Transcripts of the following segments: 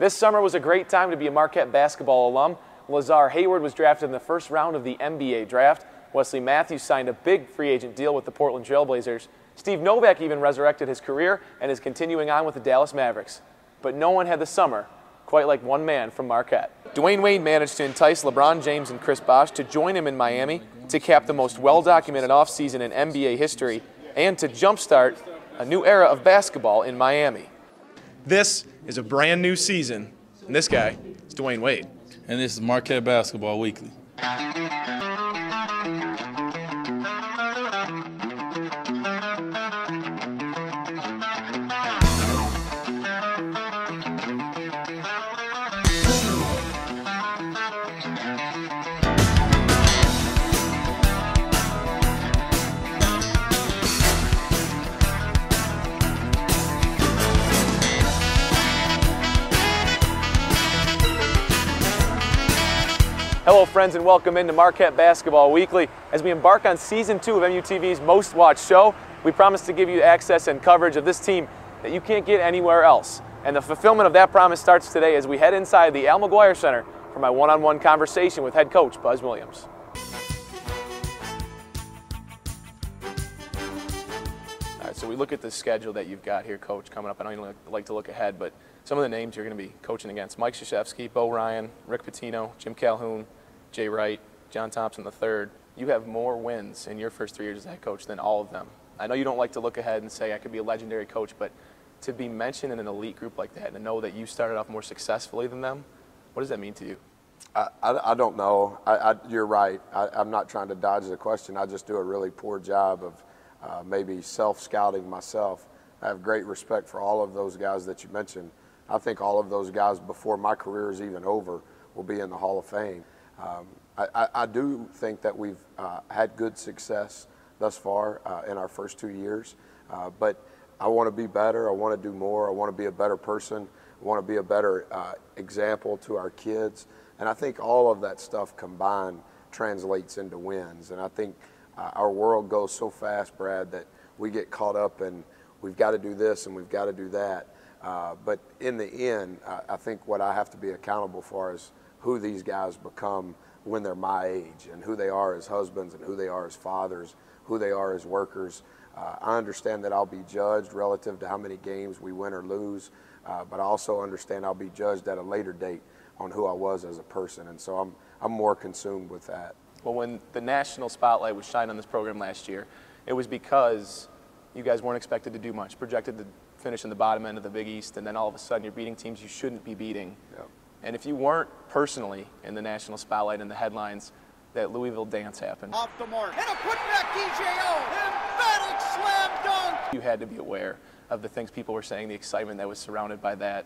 This summer was a great time to be a Marquette basketball alum. Lazar Hayward was drafted in the first round of the NBA draft. Wesley Matthews signed a big free agent deal with the Portland Trail Blazers. Steve Novak even resurrected his career and is continuing on with the Dallas Mavericks. But no one had the summer quite like one man from Marquette. Dwyane Wade managed to entice LeBron James and Chris Bosh to join him in Miami to cap the most well-documented offseason in NBA history and to jumpstart a new era of basketball in Miami. This is a brand new season, and this guy is Dwyane Wade. And this is Marquette Basketball Weekly. Hello friends, and welcome into Marquette Basketball Weekly. As we embark on Season 2 of MUTV's most watched show, we promise to give you access and coverage of this team that you can't get anywhere else. And the fulfillment of that promise starts today as we head inside the Al McGuire Center for my one-on-one conversation with head coach Buzz Williams. All right, so we look at the schedule that you've got here, Coach, coming up. I know you like to look ahead, but some of the names you're going to be coaching against: Mike Krzyzewski, Bo Ryan, Rick Pitino, Jim Calhoun, Jay Wright, John Thompson III. You have more wins in your first 3 years as head coach than all of them. I know you don't like to look ahead and say I could be a legendary coach, but to be mentioned in an elite group like that and to know that you started off more successfully than them, what does that mean to you? I don't know. You're right. I'm not trying to dodge the question. I just do a really poor job of maybe self-scouting myself. I have great respect for all of those guys that you mentioned. I think all of those guys, before my career is even over, will be in the Hall of Fame. I do think that we've had good success thus far in our first 2 years, but I want to be better. I want to do more. I want to be a better person. I want to be a better example to our kids. And I think all of that stuff combined translates into wins. And I think our world goes so fast, Brad, that we get caught up in we've got to do this and we've got to do that. But in the end, I think what I have to be accountable for is who these guys become when they're my age, and who they are as husbands, and who they are as fathers, who they are as workers. I understand that I'll be judged relative to how many games we win or lose, but I also understand I'll be judged at a later date on who I was as a person, and so I'm more consumed with that. Well, when the national spotlight was shined on this program last year, it was because you guys weren't expected to do much, projected to finish in the bottom end of the Big East, and then all of a sudden you're beating teams you shouldn't be beating. Yep. And if you weren't personally in the national spotlight and the headlines, that Louisville dance happened. Off the mark, and a putback DJO, emphatic slam dunk! You had to be aware of the things people were saying, the excitement that was surrounded by that.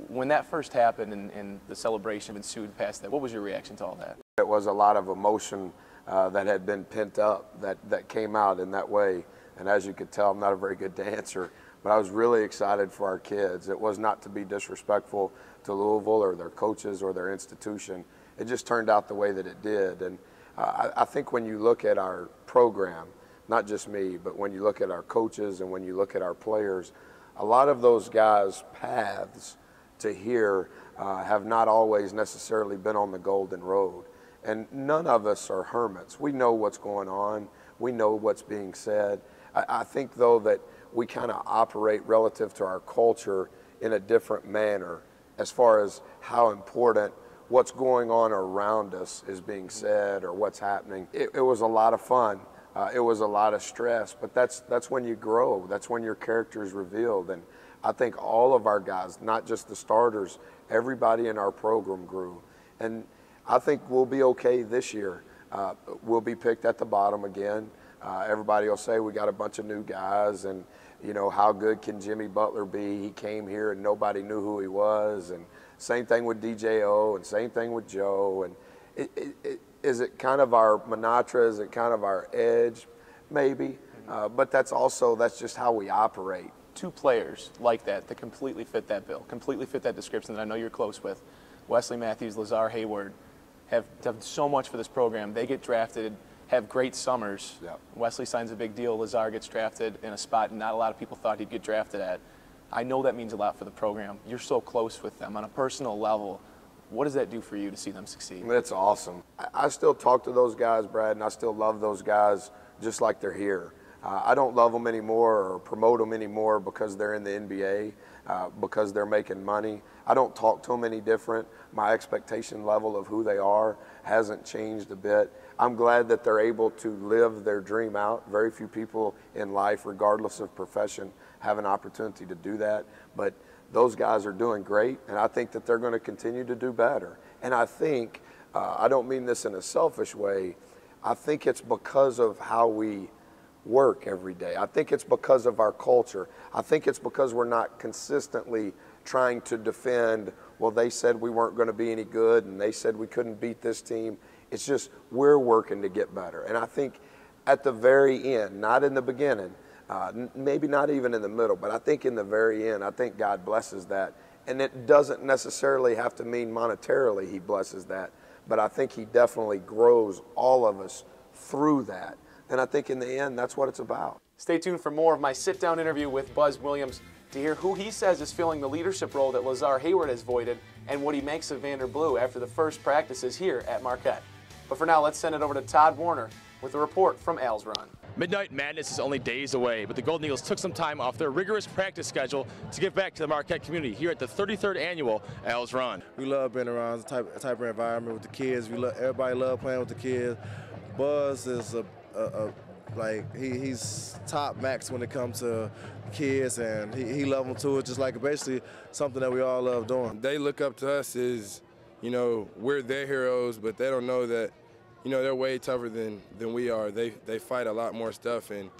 When that first happened and the celebration ensued past that, what was your reaction to all that? It was a lot of emotion that had been pent up that came out in that way. And as you could tell, I'm not a very good dancer, but I was really excited for our kids. It was not to be disrespectful to Louisville or their coaches or their institution. It just turned out the way that it did. And I think when you look at our program, not just me, but when you look at our coaches and when you look at our players, a lot of those guys' paths to here have not always necessarily been on the golden road. And none of us are hermits. We know what's going on. We know what's being said. I think, though, that we kind of operate relative to our culture in a different manner as far as how important what's going on around us is being said or what's happening. It was a lot of fun. It was a lot of stress, but that's when you grow. That's when your character is revealed. And I think all of our guys, not just the starters, everybody in our program grew. And I think we'll be okay this year. We'll be picked at the bottom again. Everybody will say we got a bunch of new guys, and you know, how good can Jimmy Butler be? He came here and nobody knew who he was. And same thing with DJO, and same thing with Joe. And is it kind of our mantra? Is it kind of our edge? Maybe. But that's just how we operate. Two players like that completely fit that bill, completely fit that description that I know you're close with. Wesley Matthews, Lazar Hayward have done so much for this program. They get drafted, have great summers. Yep. Wesley signs a big deal. Lazar gets drafted in a spot not a lot of people thought he'd get drafted at. I know that means a lot for the program. You're so close with them on a personal level. What does that do for you to see them succeed? It's awesome. I still talk to those guys, Brad, and I still love those guys just like they're here. I don't love them anymore or promote them anymore because they're in the NBA, because they're making money. I don't talk to them any different. My expectation level of who they are hasn't changed a bit. I'm glad that they're able to live their dream out. Very few people in life, regardless of profession, have an opportunity to do that. But those guys are doing great, and I think that they're going to continue to do better. And I think, I don't mean this in a selfish way, I think it's because of how we work every day. I think it's because of our culture. I think it's because we're not consistently trying to defend, well, they said we weren't going to be any good and they said we couldn't beat this team. It's just we're working to get better. And I think at the very end, not in the beginning, maybe not even in the middle, but I think in the very end, I think God blesses that. And it doesn't necessarily have to mean monetarily he blesses that, but I think he definitely grows all of us through that. And I think in the end, that's what it's about. Stay tuned for more of my sit-down interview with Buzz Williams to hear who he says is filling the leadership role that Lazar Hayward has voided and what he makes of Vander Blue after the first practices here at Marquette. But for now, let's send it over to Todd Warner with a report from Al's Run. Midnight Madness is only days away, but the Golden Eagles took some time off their rigorous practice schedule to give back to the Marquette community here at the 33rd annual Al's Run. We love being around the type of environment with the kids. Everybody love playing with the kids. Buzz is he's top max when it comes to kids, and he love them too. It's just like basically something that we all love doing. They look up to us as, we're their heroes, but they don't know that, they're way tougher than we are. They fight a lot more stuff, and,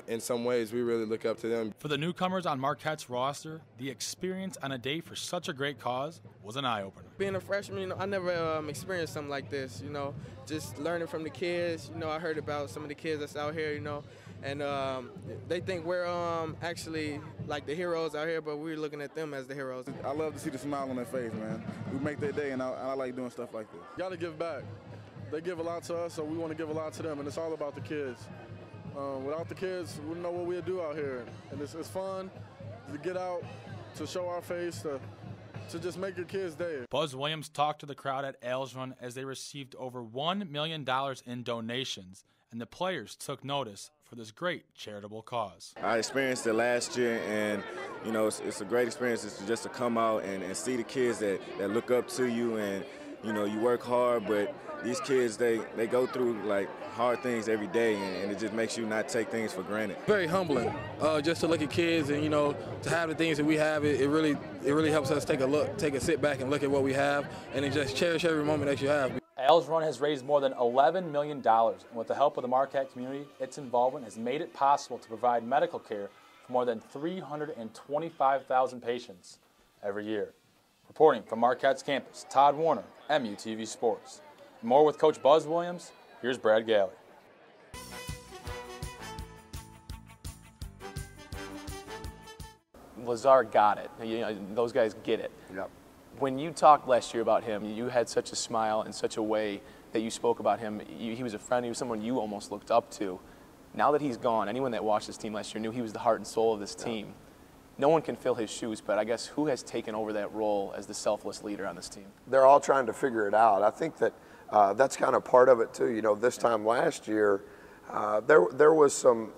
in some ways we really look up to them. For the newcomers on Marquette's roster, the experience on a day for such a great cause was an eye-opener. Being a freshman, I never experienced something like this, just learning from the kids. I heard about some of the kids that's out here, and they think we're actually like the heroes out here, but we're looking at them as the heroes. I love to see the smile on their face, man. We make their day, and I like doing stuff like this. Got to give back. They give a lot to us, so we want to give a lot to them, and it's all about the kids. Without the kids, we don't know what we'd do out here. And it's fun to get out, to show our face, to just make your kids' day. Buzz Williams talked to the crowd at Al's Run as they received over $1 million in donations, and the players took notice for this great charitable cause. I experienced it last year, and it's a great experience just to come out and see the kids that look up to you, and you work hard, but these kids, they go through like hard things every day, and it just makes you not take things for granted. Very humbling, just to look at kids and to have the things that we have. It really helps us take a sit back and look at what we have, and then just cherish every moment that you have. Al's Run has raised more than $11 million, and with the help of the Marquette community, its involvement has made it possible to provide medical care for more than 325,000 patients every year. Reporting from Marquette's campus, Todd Warner, MUTV Sports. More with Coach Buzz Williams. Here's Brad Galli. Lazar got it. Those guys get it. Yep. When you talked last year about him, you had such a smile and such a way that you spoke about him. He was a friend. He was someone you almost looked up to. Now that he's gone, anyone that watched this team last year knew he was the heart and soul of this team. No one can fill his shoes, but I guess who has taken over that role as the selfless leader on this team? They're all trying to figure it out. I think that that's kind of part of it too. This time last year, there was some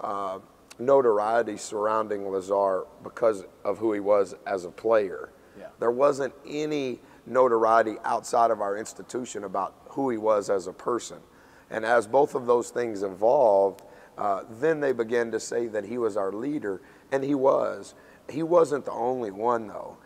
notoriety surrounding Lazar because of who he was as a player. Yeah. There wasn't any notoriety outside of our institution about who he was as a person. And as both of those things evolved, then they began to say that he was our leader, and he was. He wasn't the only one, though.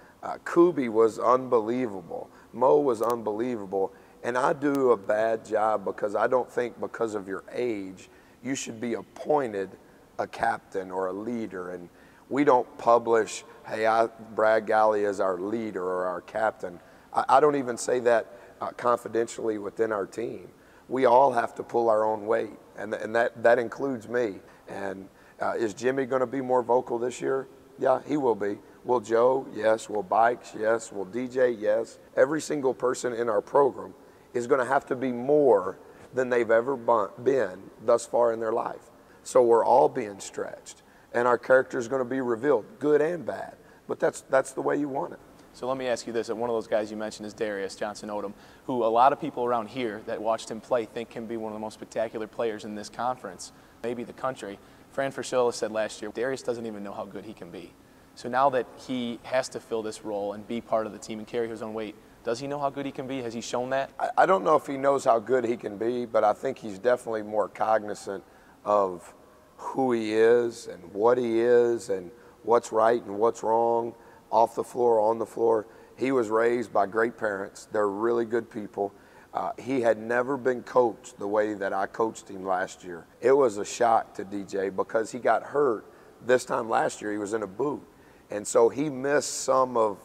Kubi was unbelievable. Mo was unbelievable. And I do a bad job because I don't think because of your age you should be appointed a captain or a leader. And we don't publish, hey, Brad Galli is our leader or our captain. I don't even say that confidentially within our team. We all have to pull our own weight, and that includes me. And is Jimmy going to be more vocal this year? Yeah, he will be. Will Joe? Yes. Will Bikes? Yes. Will DJ? Yes. Every single person in our program is going to have to be more than they've ever been thus far in their life. So we're all being stretched, and our character is going to be revealed, good and bad. but that's the way you want it. So let me ask you this. One of those guys you mentioned is Darius Johnson-Odom, who a lot of people around here that watched him play think can be one of the most spectacular players in this conference, maybe the country. Fran Fraschilla said last year, Darius doesn't even know how good he can be. So now that he has to fill this role and be part of the team and carry his own weight, does he know how good he can be? Has he shown that? I don't know if he knows how good he can be, but I think he's definitely more cognizant of who he is and what he is and what's right and what's wrong, off the floor, on the floor. He was raised by great parents. They're really good people. He had never been coached the way that I coached him last year. It was a shock to DJ because he got hurt this time last year. He was in a boot. And so he missed some of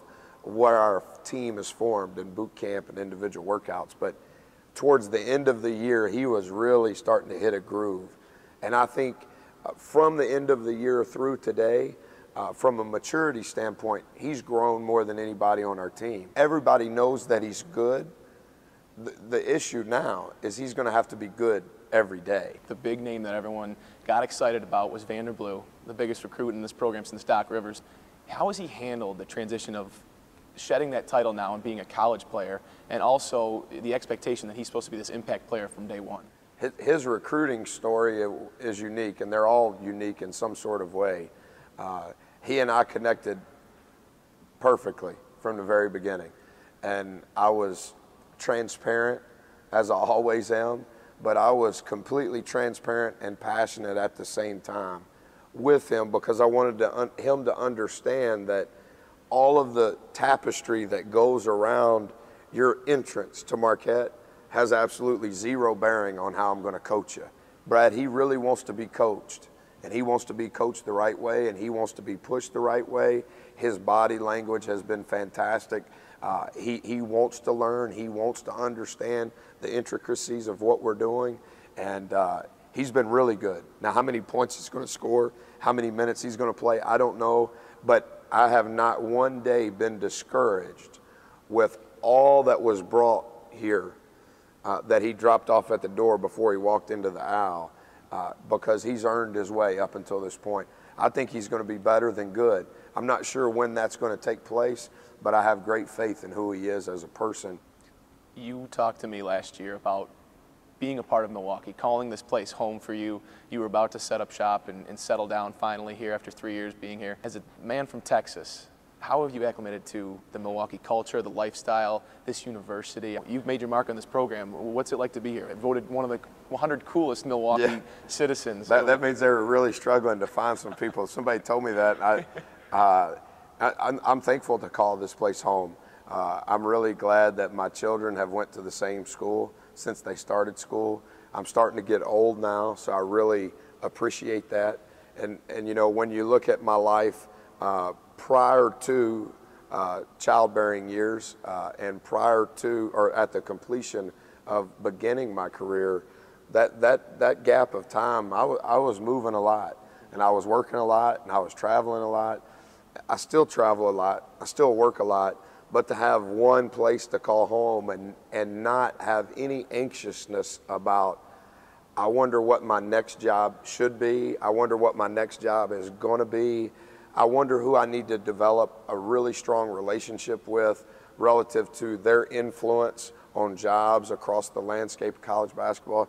what our team has formed in boot camp and individual workouts. But towards the end of the year, he was really starting to hit a groove. And I think from the end of the year through today, from a maturity standpoint, he's grown more than anybody on our team. Everybody knows that he's good. The issue now is he's going to have to be good every day. The big name that everyone got excited about was Vanderblue, the biggest recruit in this program since Doc Rivers. How has he handled the transition of shedding that title now and being a college player, and also the expectation that he's supposed to be this impact player from day one? His recruiting story is unique, and they're all unique in some sort of way. He and I connected perfectly from the very beginning, and I was transparent, as I always am, but I was completely transparent and passionate at the same time with him because I wanted him to understand that all of the tapestry that goes around your entrance to Marquette has absolutely zero bearing on how I'm going to coach you. Brad, he really wants to be coached, and he wants to be coached the right way, and he wants to be pushed the right way. His body language has been fantastic. He wants to learn. He wants to understand the intricacies of what we're doing, and he's been really good. Now, how many points he's going to score, how many minutes he's going to play, I don't know, but I have not one day been discouraged with all that was brought here that he dropped off at the door before he walked into the aisle because he's earned his way up until this point. I think he's going to be better than good. I'm not sure when that's going to take place, but I have great faith in who he is as a person. You talked to me last year about being a part of Milwaukee, calling this place home for you. You were about to set up shop and settle down finally here after 3 years being here. As a man from Texas, how have you acclimated to the Milwaukee culture, the lifestyle, this university? You've made your mark on this program. What's it like to be here? Voted one of the 100 coolest Milwaukee citizens. That means they were really struggling to find some people. Somebody told me that. I'm thankful to call this place home. I'm really glad that my children have went to the same school since they started school. I'm starting to get old now, so I really appreciate that. And you know, when you look at my life prior to childbearing years and prior to or at the completion of beginning my career, that gap of time, I was moving a lot, and I was working a lot, and I was traveling a lot. I still travel a lot. I still work a lot. But to have one place to call home and not have any anxiousness about, I wonder what my next job should be. I wonder what my next job is going to be. I wonder who I need to develop a really strong relationship with relative to their influence on jobs across the landscape of college basketball.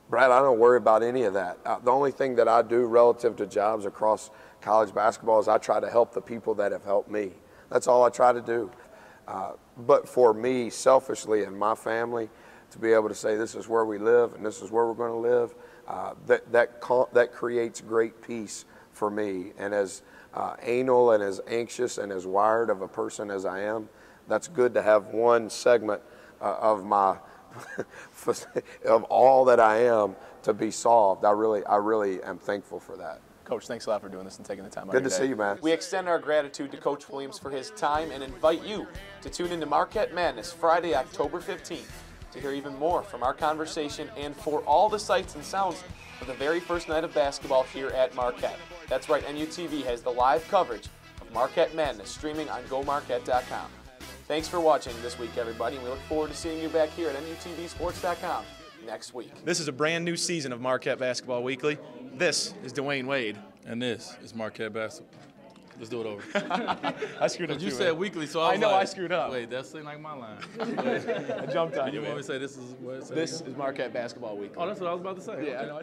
Brad, I don't worry about any of that. The only thing that I do relative to jobs across college basketball is I try to help the people that have helped me. That's all I try to do. But for me, selfishly, and my family, to be able to say this is where we live and this is where we're going to live, that creates great peace for me. And as anal and as anxious and as wired of a person as I am, that's good to have one segment of my of all that I am to be solved. I really am thankful for that. Coach, thanks a lot for doing this and taking the time out. Good to see you, man. We extend our gratitude to Coach Williams for his time and invite you to tune into Marquette Madness Friday, October 15th to hear even more from our conversation and for all the sights and sounds of the very first night of basketball here at Marquette. That's right, MUTV has the live coverage of Marquette Madness streaming on GoMarquette.com. Thanks for watching this week, everybody, and we look forward to seeing you back here at MUTVSports.com next week. This is a brand new season of Marquette Basketball Weekly. This is Dwyane Wade. And this is Marquette Basketball. Let's do it over. I screwed up. You too, said man. weekly, so I was know like, I screwed up. Wait, that seemed like my line. I jumped on you. You want Man. me to say this is what? This is Marquette Basketball Weekly. Oh, that's what I was about to say. Yeah, I know.